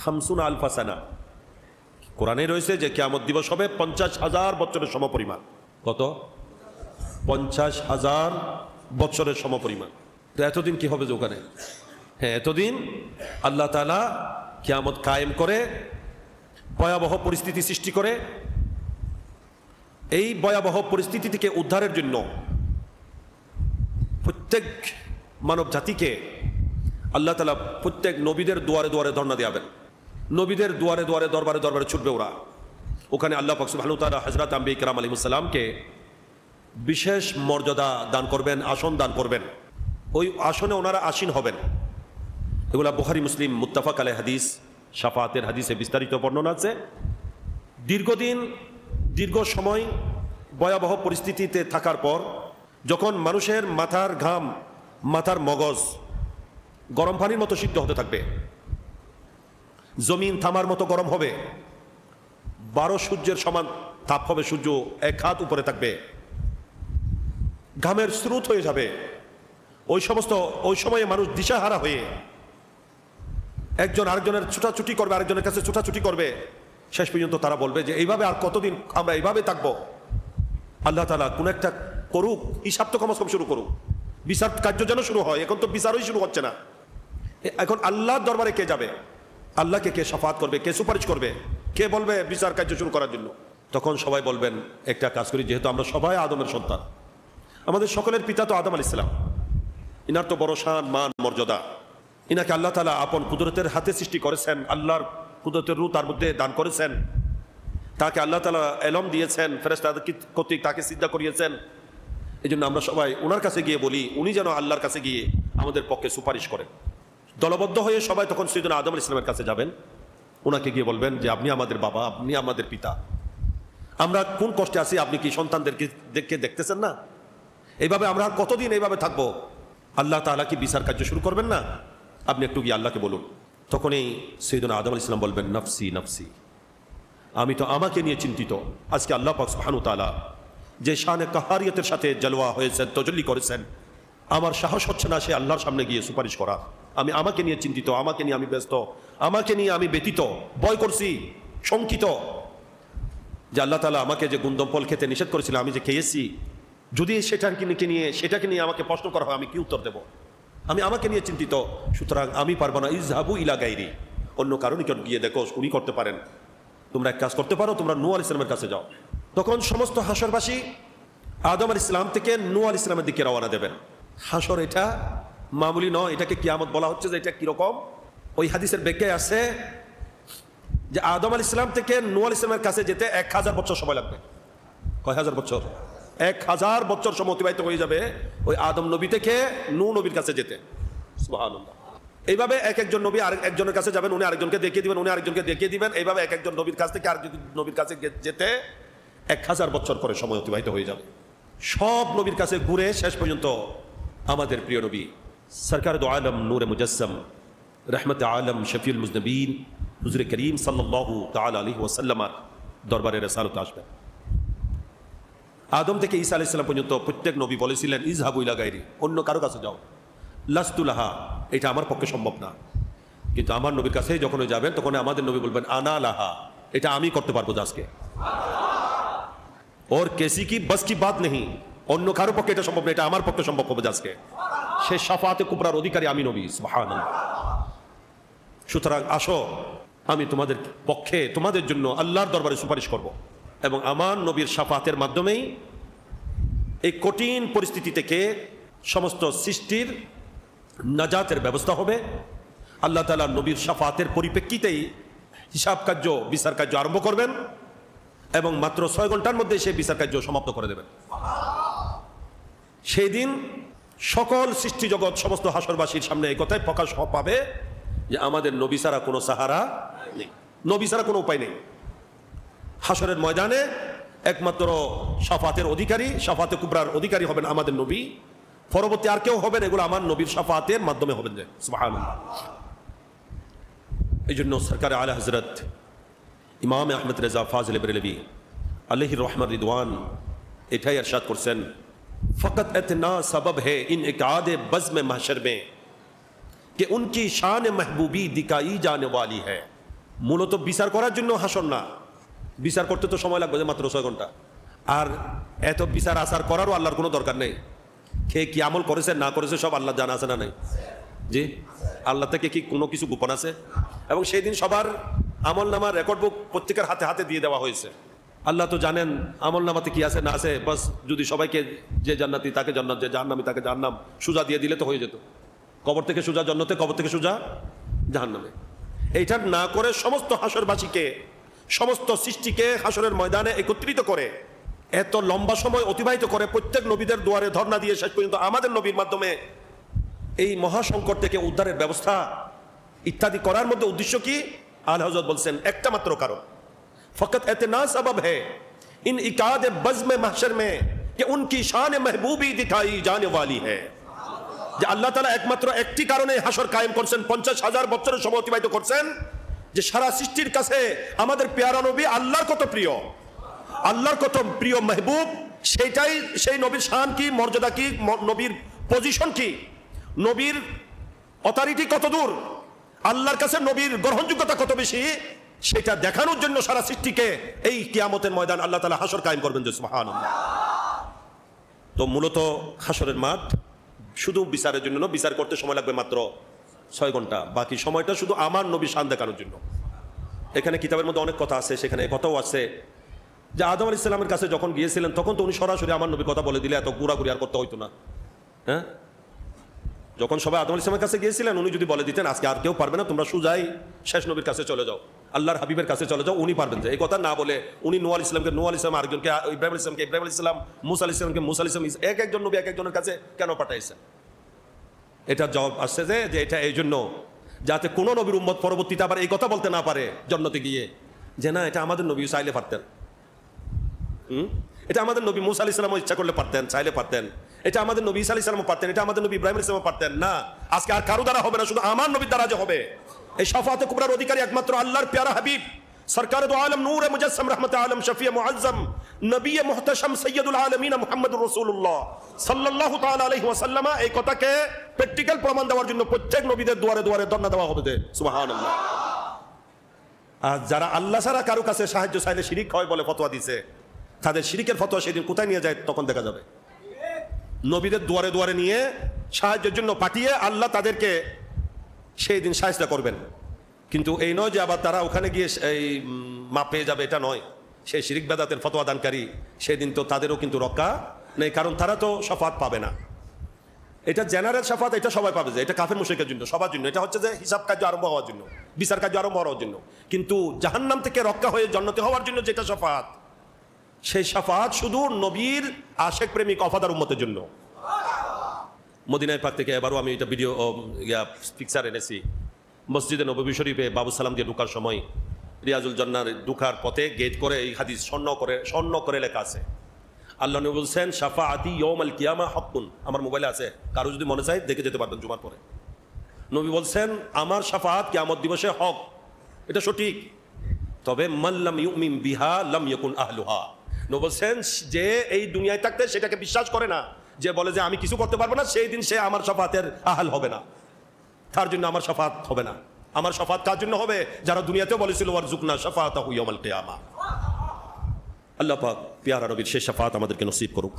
50 alpha সানা। কোরআনে রয়েছে যে কিয়ামত দিবস হবে 50,000 বছরের সমপরিমাণ। কত? 50,000 বছরের সমপরিমাণ। তো এতদিন কি হবে যে ওখানে? হ্যাঁ, এতদিন আল্লাহ তাআলা কিয়ামত কায়েম করে ভয়াবহ পরিস্থিতি সৃষ্টি করে। এই ভয়াবহ পরিস্থিতি থেকে উদ্ধারের জন্য প্রত্যেক মানব জাতিকে আল্লাহ তাআলা প্রত্যেক নবীদের দুয়ারে দুয়ারে ধর্ণা দিয়াবেন। নবীদের দুয়ারে দুয়ারে দরবারে দরবারে ছুটবে ওরা। ওখানে আল্লাহ পাক সুবহানাহু ওয়া তাআলা হযরত আম্বিয়া কিরাম আলাইহিস সালামকে বিশেষ মর্যাদা দান করবেন, আসন দান করবেন। ওই আসনে ওনারা আসীন হবেন। এগুলা বুখারী মুসলিম মুত্তাফাক আলাইহি হাদিস, শাফাআতের হাদিসে বিস্তারিত বর্ণনা আছে। দীর্ঘ সময় ভয়াবহ পরিস্থিতিতে থাকার পর যখন মানুষের মাথার ঘাম, মাথার মগজ গরম পানির মতো সিদ্ধ হতে থাকবে, জমিন থামার মতো গরম হবে, 12 সূর্যের সমান তাপ হবে, সূর্য 1 হাত উপরে থাকবে, ঘামের স্রোত হয়ে যাবে। ওই সময়ে মানুষ দিশাহারা হয়ে একজন আরেকজনের ছুটাছুটি করবে, আরেকজনের কাছে ছুটাছুটি করবে। শেষ পর্যন্ত তারা বলবে যে এইভাবে আর কতদিন আমরা এইভাবে থাকবো? আল্লাহ তাআলা কোন একটা করুক, হিসাব তো কমস কম শুরু করুক, বিচার কার্য যেন শুরু হয়। এখন তো বিচারই শুরু হচ্ছে না। এখন আল্লাহর দরবারে কে যাবে? আল্লাহকে কে শাফাত করবে? কে সুপারিশ করবে? কে বলবে বিচার কার্য শুরু করার জন্য? তখন সবাই বলবেন একটা কাজ করি, যেহেতু আমরা সবাই আদমের সন্তান, আমাদের সকলের পিতা তো আদম আলাইহিস সালাম, ইনার তো বড় শান মান মর্যাদা, ইনাকে আল্লাহ তাআলা আপন কুদরতের হাতে সৃষ্টি করেছেন, আল্লাহর কুদরতের রূহ তার মধ্যে দান করেছেন, তাকে আল্লাহ তাআলা ইলম দিয়েছেন, ফেরেশতাদের কর্তৃক তাকে সিজদা করিয়েছেন। এই জন্য আমরা সবাই ওনার কাছে গিয়ে বলি, উনি যেন আল্লাহর কাছে গিয়ে আমাদের পক্ষে সুপারিশ করেন। দলবদ্ধ হয়ে সবাই তখন সাইয়েদনা আদম আলাইহিস সালামের কাছে যাবেন, ওনাকে গিয়ে বলবেন যে আপনি আমাদের বাবা, আপনি আমাদের পিতা, আমরা কোন কষ্টে আছি, আপনি কি সন্তানদেরকে দেখতেছেন না? এইভাবে আমরা কতদিন এইভাবে থাকবো? আল্লাহ তাআলা কি বিচার কার্য শুরু করবেন না? আপনি একটু গিয়ে আল্লাহকে বলুন। তখনই সাইয়েদনা আদম আলাইহিস সালাম বলবেন, নফসি নফসি, আমি তো আমাকে নিয়ে চিন্তিত। আজকে আল্লাহ পাক সুবহানাহু ওয়া তাআলা যে শানে কাহারিয়তের সাথে জলওয়া হয়েছেন, তজল্লি করেছেন, আমার সাহস হচ্ছে না সে আল্লাহর সামনে গিয়ে সুপারিশ করা। আমি আমাকে নিয়ে চিন্তিত, আমাকে নিয়ে আমি ব্যস্ত, আমাকে নিয়ে আমি ব্যতীত, ভয় করছি, শঙ্কিত যে আল্লাহ তাআলা আমাকে যে গুন্দম ফল খেতে নিষেধ করেছিল, আমি যে খেয়েছি, যদি সেটাকে নিয়ে আমাকে প্রশ্ন করা হয়, আমি কি উত্তর দেব? আমি আমাকে নিয়ে চিন্তিত, সুতরাং আমি পারবো না। ইযহাবু ইলা গায়রি, অন্য কারো নিকট গিয়ে দেখো, উনি করতে পারেন। তোমরা এক কাজ করতে পারো, তোমরা নূহ আলাইহিস সালামের কাছে যাও। তখন সমস্ত হাসরবাসী আদম আলাইহিস সালাম থেকে নূহ আলাইহিস সালামের দিকে রওনা দেবেন। হাসর এটা মামুলি নয়, এটাকে কিয়ামত বলা হচ্ছে। যে এটা কিরকম? ওই হাদিসের ব্যাখ্যায় আছে যে আদম আলাইহিস সালাম থেকে নূহ আলাইহিস সালামের কাছে যেতে 1000 বছর সময় লাগবে। কয় হাজার বছর? 1000 বছর সময় অতিবাহিত হয়ে যাবে ওই আদম নবী থেকে নূহ নবীর কাছে যেতে। সুবহানাল্লাহ। এইভাবে এক একজন নবী একজনের কাছে যাবেন, উনি আরেকজনকে দেখিয়ে দিবেন, উনি আরেকজনকে দেখিয়ে দিবেন। এইভাবে এক একজন নবীর কাছ থেকে আরেকজন নবীর কাছে যেতে 1000 বছর করে সময় অতিবাহিত হয়ে যাবে। সব নবীর কাছে ঘুরে শেষ পর্যন্ত আমাদের প্রিয় নবী সরকার দু আলম নূরে মুজাসসাম রহমতে আলম শফিউল মুজনবিন হুজুর করিম সাল্লাল্লাহু তাআলা আলাইহি ওয়াসাল্লামের দরবারে রিসালাত আসবেন। আদম থেকে ঈসা আলাইহিস সালাম পর্যন্ত প্রত্যেক নবী বলেছিলেন, ইযহাবু ইলা গায়রি, অন্য কারো কাছে যাও। লাস্তু লাহা, এটা আমার পক্ষে সম্ভব না। কিন্তু আমার নবীর কাছে যখন যাবেন, তখন আমাদের নবী বলবেন, আনা লাহা, এটা আমি করতে পারবো আজকে। ওর কেসি কি বাস কি বাত নেই, অন্য কারো পক্ষে এটা সম্ভব না, এটা আমার পক্ষে সম্ভব হবে আজকে। সে শাফাতে কুবরার অধিকারী আমি নবী। সুবহানাল্লাহ। সুতরাং আসো, আমি তোমাদের পক্ষে, তোমাদের জন্য আল্লাহর দরবারে সুপারিশ করব, এবং আমার নবীর শাফাতের মাধ্যমেই এই কঠিন পরিস্থিতি থেকে সমস্ত সৃষ্টির নাজাতের ব্যবস্থা হবে। আল্লাহ তাআলা নবীর শাফাতের পরিপ্রেক্ষিতেই হিসাব কার্য, বিচার কার্য আরম্ভ করবেন, এবং মাত্র 6 ঘন্টার মধ্যে সেই বিচার কার্য সমাপ্ত করে দেবেন। সেই দিন সকল সৃষ্টি জগৎ, সমস্ত হাসরবাসীর সামনে এই কথাই প্রকাশ পাবে যে আমাদের নবী ছাড়া কোনো সাহারা নেই, নবী ছাড়া কোনো উপায় নেই। হাসরের ময়দানে একমাত্র শাফাতের অধিকারী, শাফাতে কুবরার অধিকারী হবেন আমাদের নবী। পরবর্তী আর কেউ হবেন, এগুলো আমার নবীর শাফাতের মাধ্যমে হবেন। যে সুবহানাল্লাহ। এই জন্য সরকার আলা হযরত ইমাম আহমদ রেজা ফাজিল বেরেলভী আলাইহির রহমত রিদওয়ান এটাই ইরশাদ করছেন, ফকত ইतना सबब है इन इकाद बज़्म महशर में कि उनकी शान महबूबी दिखाई जाने वाली है। মূলত বিচার করার জন্য হাসর না, বিচার করতে তো সময় লাগবে যে মাত্র 6 ঘন্টা। আর এত বিচার আচার করারও আল্লাহর কোনো দরকার নেই। কে কি আমল করেছে না করেছে সব আল্লাহ জানা আছে না নাই? জি, আল্লাহ থেকে কি কোনো কিছু গোপন আছে? এবং সেই দিন সবার আমল নামার রেকর্ড বুক প্রত্যেকের হাতে হাতে দিয়ে দেওয়া হয়েছে। আল্লাহ তো জানেন আমল নামাতে কি আছে না আছে। বাস যদি সবাইকে যে জান্নাতি তাকে জান্নাত, যে জাহান্নামী তাকে জাহান্নাম সোজা দিয়ে দিলে তো হয়ে যেত। কবর থেকে সোজা জান্নাতে, কবর থেকে সোজা জাহান্নামে। এইটা না করে সমস্ত হাসরবাসীকে, সমস্ত সৃষ্টিকে হাসরের ময়দানে একত্রিত করে এত লম্বা সময় অতিবাহিত করে প্রত্যেক নবীদের দুয়ারে ধর্ণা দিয়ে শেষ পর্যন্ত আমাদের নবীর মাধ্যমে এই মহাসংকট থেকে উদ্ধারের ব্যবস্থা ইত্যাদি করার মধ্যে উদ্দেশ্য কি? আলা হযরত বলছেন একটা মাত্র কারণ, ফকত ইतना सबब है इन इकाद बज़्म महशर में कि उनकी शान महबूबी दिखाई जाने वाली है। যে আল্লাহ তাআলা একমাত্র একটি কারণে হাসর কায়েম করছেন, 50,000 বছরের সময় অতিবাহিত করছেন, যে সারা সৃষ্টির কাছে আমাদের পেয়ারা নবী আল্লাহর কত প্রিয়, আল্লাহর কত প্রিয় মেহবুব, সেইটাই, সেই নবীর শান কি, মর্যাদা কি, নবীর পজিশন কি, নবীর অথরিটি কত দূর, আল্লাহর কাছে নবীর গ্রহণযোগ্যতা কত বেশি, সেটা দেখানোর জন্য সারা সৃষ্টিকে এই কিয়ামতের ময়দান আল্লাহ তাআলা হাসর কায়েম করবেন। যে সুবহানাল্লাহ। তো মূলত হাসরের মাঠ শুধু বিচারের জন্য না, বিচার করতে সময় লাগবে মাত্র 6 ঘন্টা, বাকি সময়টা শুধু আমার নবীর শান দেখানোর জন্য। এখানে কিতাবের মধ্যে অনেক কথা আছে, সেখানে কথাও আছে যে আদম আলাইহিস সালামের কাছে যখন গিয়েছিলেন তখন তো উনি সরাসরি আমার নবীর কথা বলে দিলে এত ঘোরাঘুরি আর করতে হইতো না। হ্যাঁ, যখন সবাই আদম আলাইহিস সালামের কাছে গিয়েছিলেন উনি যদি বলে দিতেন আজকে আর কেউ পারবে না, তোমরা সুজাই শেষ নবীর কাছে চলে যাও, আল্লাহর হাবিবের কাছে চলে যাও, উনি পারবেন। যে এই কথা না বলে উনি নূহ আলাইহিস সালামকে নূহ আলাইহিস সালাম, আরেকজনকে ইব্রাহিম আলাইহিস সালামকে ইব্রাহিম আলাইহিস সালাম, মুসা আলাইহিস সালামকে মুসা আলাইহিস সালাম, এক একজন নবী এক একজনের কাছে কেন পাঠাইছেন? এটার জবাব আসছে যে এটা এই জন্য যাতে কোনো নবীর উম্মত পরবর্তীতে আবার এই কথা বলতে না পারে জন্নতে গিয়ে যে না এটা আমাদের নবী চাইলে পারতেন, এটা আমাদের নবী মুসা আলাইহিস সালামও ইচ্ছা করলে পারতেন, চাইলে পারতেন, এটা আমাদের নবী ঈসা আলাইহিস সালামও পারতেন, এটা আমাদের নবী ইব্রাহিম আলাইহিস সালামও পারতেন। না, আজকে আর কারো দ্বারা হবে না, শুধু আমার নবীর দ্বারা যে হবে। এই শাফাতে কুবরার অধিকারী একমাত্র আল্লাহর প্যারা হাবিব সরকার দু আলম নূর মুজাসসাম রহমত আলম শফিয়ে মুআজ্জম নবী মুহতাশম সৈয়দুল আলমিন মুহাম্মদুর রাসূলুল্লাহ সাল্লাল্লাহু তাআলা আলাইহি ওয়াসাল্লাম এই কথাকে প্র্যাকটিক্যাল প্রমাণ দেওয়ার জন্য প্রত্যেক নবীদের দুয়ারে দুয়ারে ধর্ণা দেওয়া হবে। সুবহানাল্লাহ। আর যারা আল্লাহ ছাড়া কারো কাছে সাহায্য চাইলে শিরিক হয় বলে ফতোয়া দিছে, তাদের শিরিকের ফতোয়া সেদিন কোথায় নিয়ে যায় তখন দেখা যাবে। নবীদের দুয়ারে দুয়ারে নিয়ে সাহায্যের জন্য পাঠিয়ে আল্লাহ তাদেরকে সেই দিন সাহায্য করবেন। কিন্তু এই নয় যে আবার তারা ওখানে গিয়ে এই মাপ পেয়ে যাবে, এটা নয়। সেই শিরিক বেদাতের ফতোয়া দানকারী সেদিন তো তাদেরও কিন্তু রক্ষা নেই, কারণ তারা তো শাফাত পাবে না। এটা জেনারেল শাফাত, এটা সবাই পাবে, যে এটা কাফের মুশরিকের জন্য, সবার জন্য। এটা হচ্ছে যে হিসাব কার্য আরম্ভ হওয়ার জন্য, বিচার কার্য আরম্ভ হওয়ার জন্য। কিন্তু জাহান্নাম থেকে রক্ষা হয়ে জান্নাতে হওয়ার জন্য যেটা শাফাত, সেই শাফাত শুধু নবীর আশেক প্রেমিক ওয়াফাদার উম্মতের জন্য। মদিনায় পাক থেকে এবারও আমি এটা ভিডিও পিকচার এনেছি। মসজিদে নববী শরীফে বাবু সালাম দিয়ে ঢুকার সময় রিয়াজুল জান্নার ঢুকার পথে গেট করে এই হাদিস স্বর্ণ করে লেখা আছে। আল্লাহ নবী বলছেন শাফাআতি ইয়াউমাল কিয়ামা হাক্কুন। আমার মোবাইলে আছে, কারো যদি মনে চায় দেখে যেতে পারবেন জুমার পরে। নবী বলছেন আমার শাফাআত কিয়ামত দিবসে হক, এটা সঠিক। তবে মান লাম ইউমিন বিহা লাম ইয়াকুন আহলুহা। নবী বলছেন যে এই দুনিয়ায় থাকতে সেটাকে বিশ্বাস করে না, যে বলে যে আমি কিছু করতে পারবো না, সেই দিন সে আমার শাফাতের আহল হবে না, তার জন্য আমার শাফাত হবে না। আমার শাফাত কার জন্য হবে? যারা দুনিয়াতেও বলেছিল ওয়ারজুকনা শাফাতাহু ইয়াউমাল কিয়ামা। আল্লাহ পাক পেয়ারা নবীর সেই শাফাত আমাদেরকে নসিব করুক।